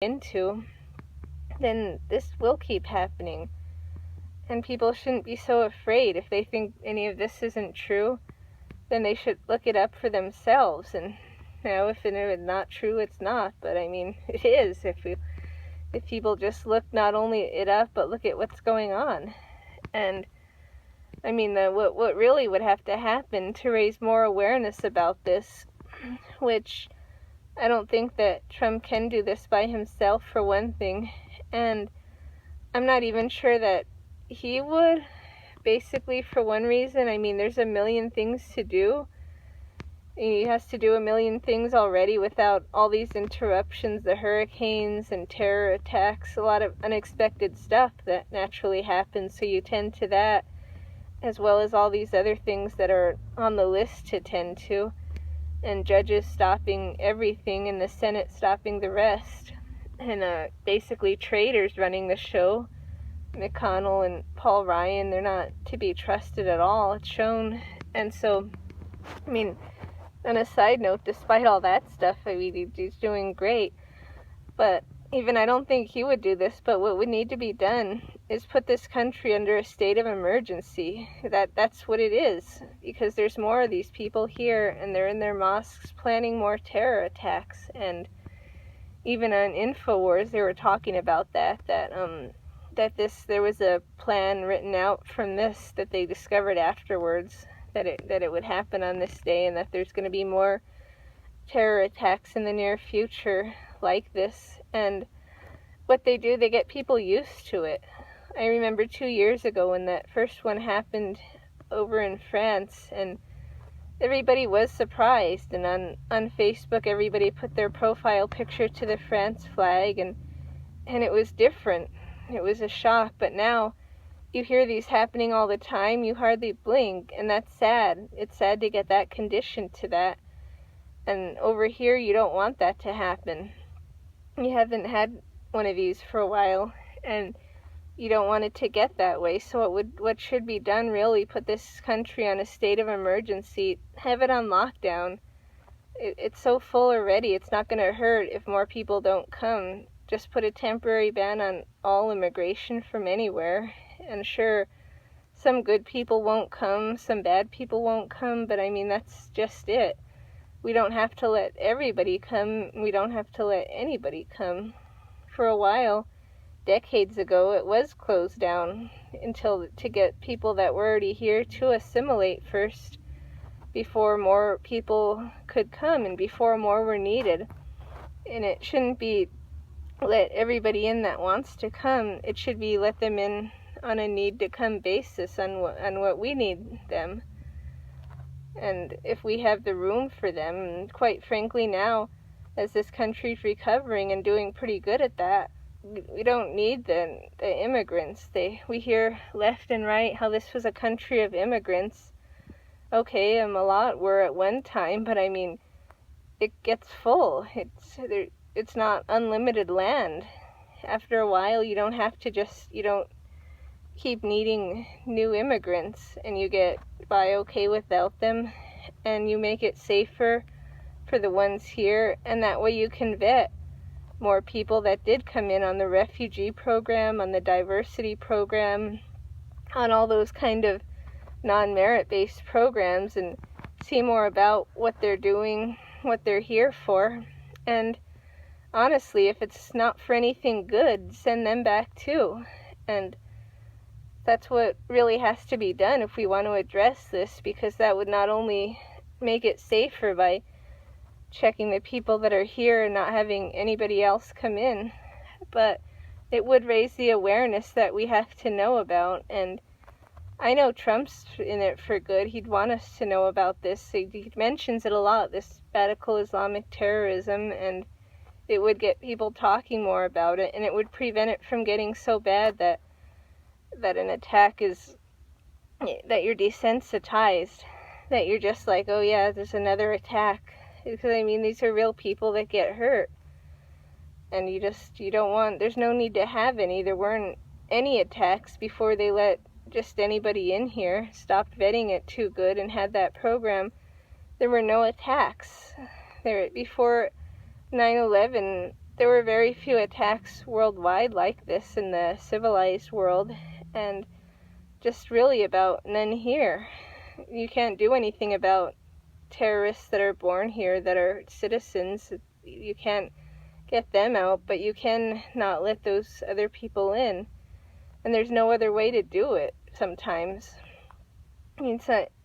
into, then this will keep happening. And people shouldn't be so afraid. If they think any of this isn't true, then they should look it up for themselves. And if it's not true, it's not. But I mean, it is. If people just look not only it up, but look at what's going on. And I mean, what really would have to happen to raise more awareness about this, which I don't think that Trump can do this by himself, for one thing. And I'm not even sure that he would, basically, for one reason. I mean, there's a million things to do. He has to do a million things already without all these interruptions, the hurricanes and terror attacks, a lot of unexpected stuff that naturally happens, so you tend to that, as well as all these other things that are on the list to tend to, and judges stopping everything and the Senate stopping the rest, and basically traitors running the show. McConnell and Paul Ryan, they're not to be trusted at all, it's shown. And so, I mean, on a side note, despite all that stuff, I mean, he's doing great. But even I don't think he would do this, but what would need to be done is put this country under a state of emergency. That's what it is, because there's more of these people here, and they're in their mosques planning more terror attacks. And even on InfoWars, they were talking about that there was a plan written out from this that they discovered afterwards, that it would happen on this day, and that there's going to be more terror attacks in the near future like this. And what they do, they get people used to it. I remember 2 years ago when that first one happened over in France, and everybody was surprised, and on Facebook everybody put their profile picture to the France flag, and it was different. It was a shock. But now you hear these happening all the time, you hardly blink, and that's sad. It's sad to get that conditioned to that. And over here, you don't want that to happen. You haven't had one of these for a while, and you don't want it to get that way. So what should be done, really, put this country on a state of emergency, have it on lockdown. It's so full already, it's not going to hurt if more people don't come. Just put a temporary ban on all immigration from anywhere. And sure, some good people won't come, some bad people won't come, but I mean, that's just it. We don't have to let everybody come. We don't have to let anybody come. For a while, decades ago, it was closed down to get people that were already here to assimilate first, before more people could come and before more were needed. And it shouldn't be let everybody in that wants to come. It should be let them in on a need to come basis, on what we need them. And if we have the room for them, and quite frankly now, as this country's recovering and doing pretty good at that, we don't need the immigrants. We hear left and right how this was a country of immigrants. Okay, a lot were at one time, but I mean, it gets full. It's not unlimited land. After a while, you don't keep needing new immigrants, and you get by okay without them, and you make it safer for the ones here, and that way you can vet more people that did come in on the refugee program, on the diversity program, on all those kind of non-merit-based programs, and see more about what they're doing, what they're here for. And honestly, if it's not for anything good, send them back too. And that's what really has to be done if we want to address this, because that would not only make it safer by checking the people that are here and not having anybody else come in, but it would raise the awareness that we have to know about. And I know Trump's in it for good. He'd want us to know about this. He mentions it a lot, this radical Islamic terrorism, and it would get people talking more about it, and it would prevent it from getting so bad that an attack is, that you're desensitized, that you're just like, oh yeah, there's another attack. Because I mean, these are real people that get hurt, and you don't want, there's no need to have any. There weren't any attacks before they let just anybody in here, stopped vetting it too good, and had that program. There were no attacks. Before 9/11, there were very few attacks worldwide like this in the civilized world, and just really about none here. You can't do anything about terrorists that are born here, that are citizens. You can't get them out, but you can not let those other people in. And there's no other way to do it sometimes. I mean,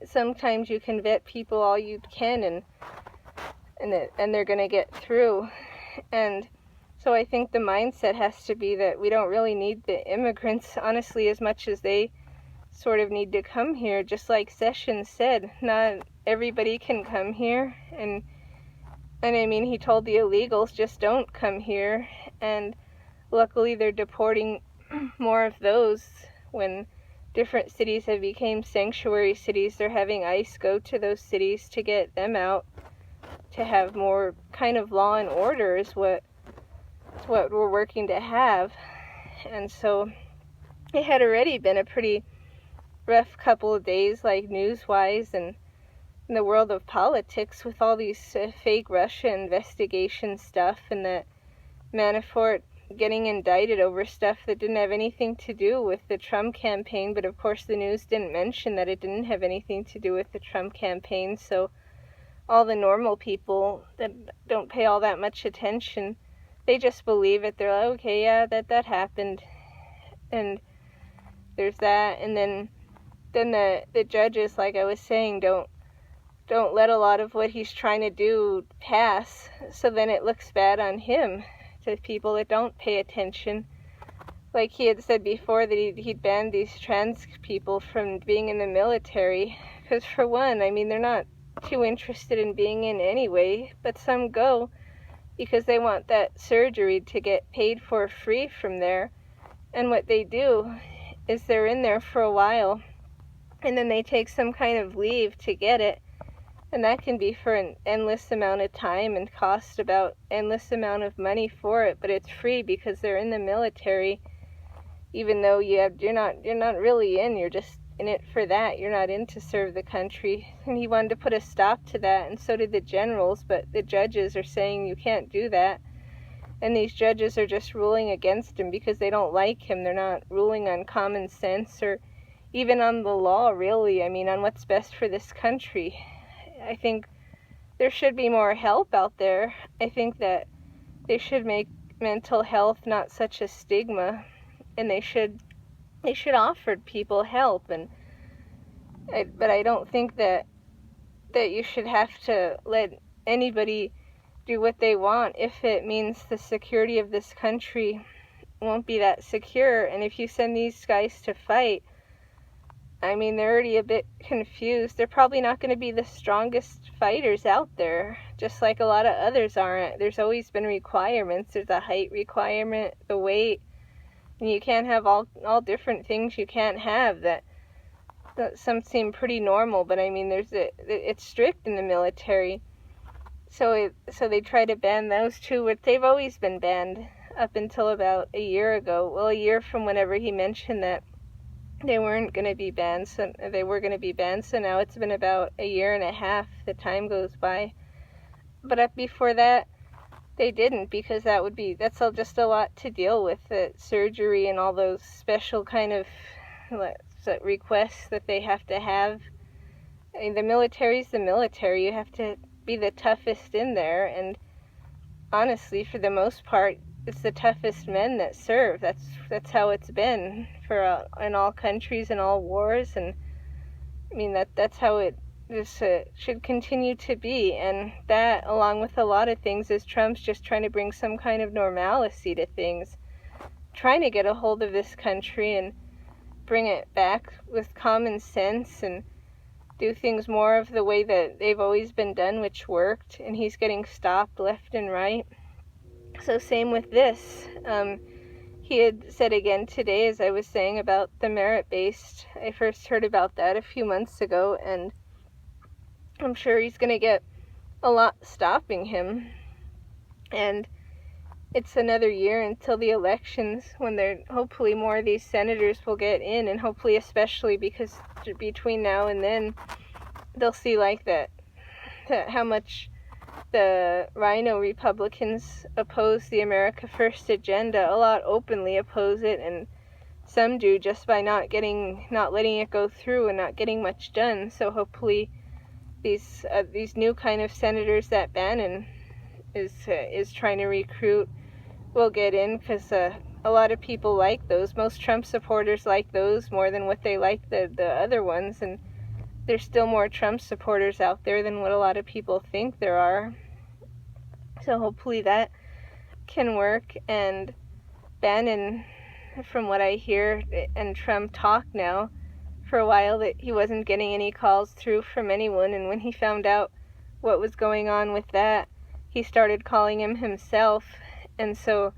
sometimes you can vet people all you can, and they're going to get through. And so I think the mindset has to be that we don't really need the immigrants, honestly, as much as they sort of need to come here. Just like Sessions said, not everybody can come here. And I mean, he told the illegals, just don't come here. And luckily they're deporting more of those. When different cities have become sanctuary cities, they're having ICE go to those cities to get them out, to have more kind of law and order is what we're working to have. And so it had already been a pretty rough couple of days, like news-wise, and in the world of politics, with all these fake Russia investigation stuff, and that Manafort getting indicted over stuff that didn't have anything to do with the Trump campaign. But of course the news didn't mention that it didn't have anything to do with the Trump campaign, so all the normal people that don't pay all that much attention, they just believe it. They're like, okay, yeah, that happened, and there's that. And then the judges, like I was saying, don't let a lot of what he's trying to do pass, so then it looks bad on him to people that don't pay attention. Like he had said before, that he'd banned these trans people from being in the military, because for one, I mean, they're not too interested in being in anyway, but some go because they want that surgery to get paid for free from there. And what they do is they're in there for a while, and then they take some kind of leave to get it, and that can be for an endless amount of time and cost about endless amount of money for it, but it's free because they're in the military, even though you're not really in, you're just in it for that. You're not in to serve the country. And he wanted to put a stop to that, and so did the generals, but the judges are saying you can't do that. And these judges are just ruling against him because they don't like him. They're not ruling on common sense or even on the law, really. I mean, on what's best for this country. I think there should be more help out there. I think that they should make mental health not such a stigma, and they should offer people help. But I don't think that you should have to let anybody do what they want if it means the security of this country won't be that secure. And if you send these guys to fight, I mean, they're already a bit confused. They're probably not going to be the strongest fighters out there, just like a lot of others aren't. There's always been requirements. There's a height requirement, the weight, and you can't have all different things you can't have. That some seem pretty normal, but I mean, it's strict in the military. So they try to ban those two, but they've always been banned up until about a year ago. Well, a year from whenever he mentioned that they weren't going to be banned, so they were going to be banned. So now it's been about a year and a half. The time goes by. But up before that, they didn't, because that's just a lot to deal with, the surgery and all those special kind of requests that they have to have. I mean, the military's the military. You have to be the toughest in there, and honestly, for the most part, it's the toughest men that serve. That's how it's been for in all countries and all wars, and I mean that's how it should continue to be. And that, along with a lot of things, is Trump's just trying to bring some kind of normalcy to things, trying to get a hold of this country and bring it back with common sense and do things more of the way that they've always been done, which worked, and he's getting stopped left and right. So same with this. He had said again today, as I was saying, about the merit-based. I first heard about that a few months ago, and I'm sure he's going to get a lot stopping him. And it's another year until the elections, when hopefully more of these senators will get in, and hopefully especially because between now and then they'll see like that how much the Rhino Republicans oppose the America First agenda, a lot openly oppose it, and some do just by not letting it go through and not getting much done. So hopefully these new kind of senators that Bannon is trying to recruit will get in, because a lot of people like those. Most Trump supporters like those more than what they like the other ones, and there's still more Trump supporters out there than what a lot of people think there are. So hopefully that can work. And Bannon, from what I hear, and Trump talk now for a while, that he wasn't getting any calls through from anyone, and when he found out what was going on with that, he started calling him himself. And so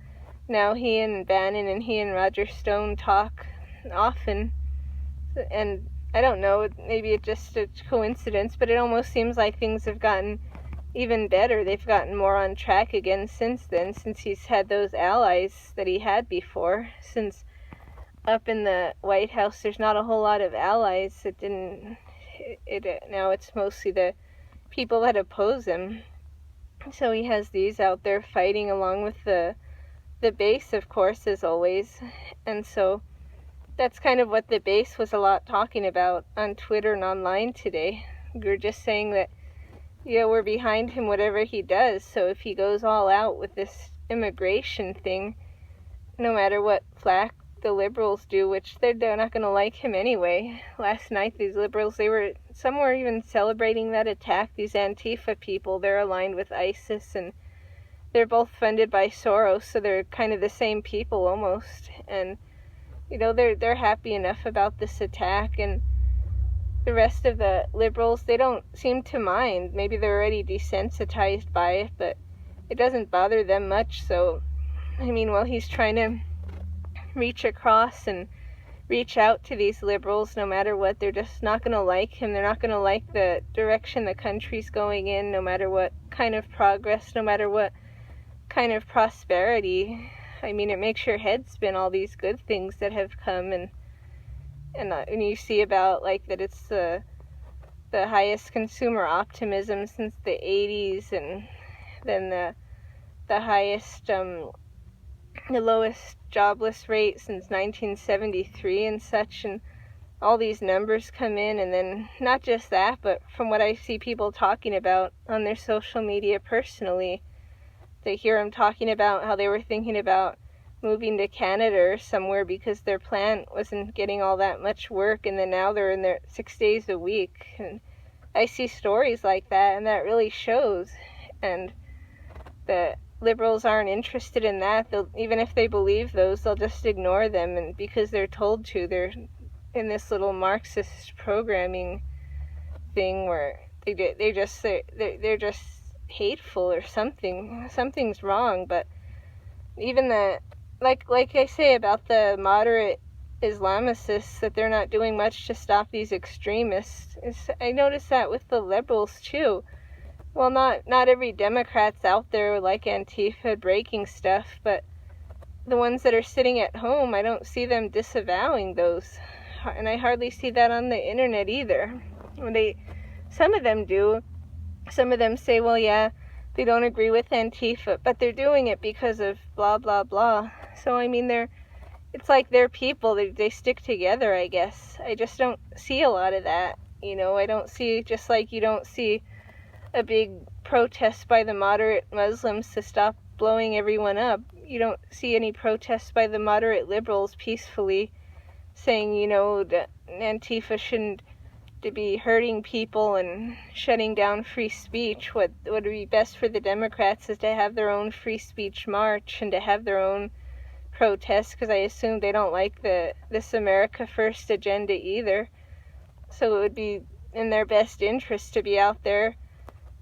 now he and Bannon and he and Roger Stone talk often, and I don't know, maybe it's just a coincidence, but it almost seems like things have gotten even better. They've gotten more on track again since then, since he's had those allies that he had before. Since up in the White House there's not a whole lot of allies. Now it's mostly the people that oppose him. So he has these out there fighting along with the base, of course, as always. And so that's kind of what the base was a lot talking about on Twitter and online today. We were just saying that, we're behind him whatever he does. So if he goes all out with this immigration thing, no matter what flack the liberals do, which they're not going to like him anyway. Last night, these liberals, some were even celebrating that attack. These Antifa people, they're aligned with ISIS, and they're both funded by Soros, so they're kind of the same people almost. And they're happy enough about this attack, and the rest of the liberals, they don't seem to mind. Maybe they're already desensitized by it, but it doesn't bother them much. So, while he's trying to reach across and reach out to these liberals, no matter what, they're just not going to like him. They're not going to like the direction the country's going in, no matter what kind of progress, no matter what kind of prosperity. It makes your head spin, all these good things that have come, and you see about that it's the highest consumer optimism since the 80s, and then the highest the lowest jobless rate since 1973 and such, and all these numbers come in. And then not just that, but from what I see people talking about on their social media personally, they hear them talking about how they were thinking about moving to Canada or somewhere because their plant wasn't getting all that much work, and then now they're in there 6 days a week. And I see stories like that, and that really shows. And the liberals aren't interested in that. Even if they believe those, they'll just ignore them, and because they're told to. They're in this little Marxist programming thing where they're just hateful or something. Something's wrong. But even like I say about the moderate Islamicists, that they're not doing much to stop these extremists. I notice that with the liberals too. Well, not every Democrat's out there like Antifa breaking stuff, but the ones that are sitting at home, I don't see them disavowing those. And I hardly see that on the internet either. Some of them do. Some of them say, well, yeah, they don't agree with Antifa, but they're doing it because of blah, blah, blah. So, it's like they're people. They stick together, I guess. I just don't see a lot of that. I don't see, just like you don't see a big protest by the moderate Muslims to stop blowing everyone up. You don't see any protests by the moderate liberals peacefully saying, that Antifa shouldn't to be hurting people and shutting down free speech. What would be best for the Democrats is to have their own free speech march and to have their own protests, because I assume they don't like this America First agenda either. So it would be in their best interest to be out there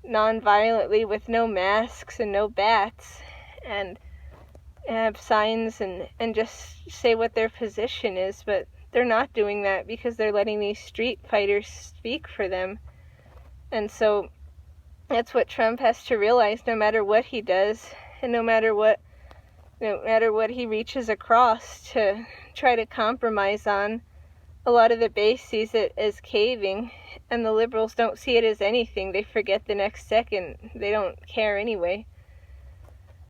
non-violently with no masks and no bats, and have signs and just say what their position is. But they're not doing that because they're letting these street fighters speak for them. And so that's what Trump has to realize. No matter what he does, and no matter what he reaches across to try to compromise on, a lot of the base sees it as caving, and the Liberals don't see it as anything. They forget the next second. They don't care anyway.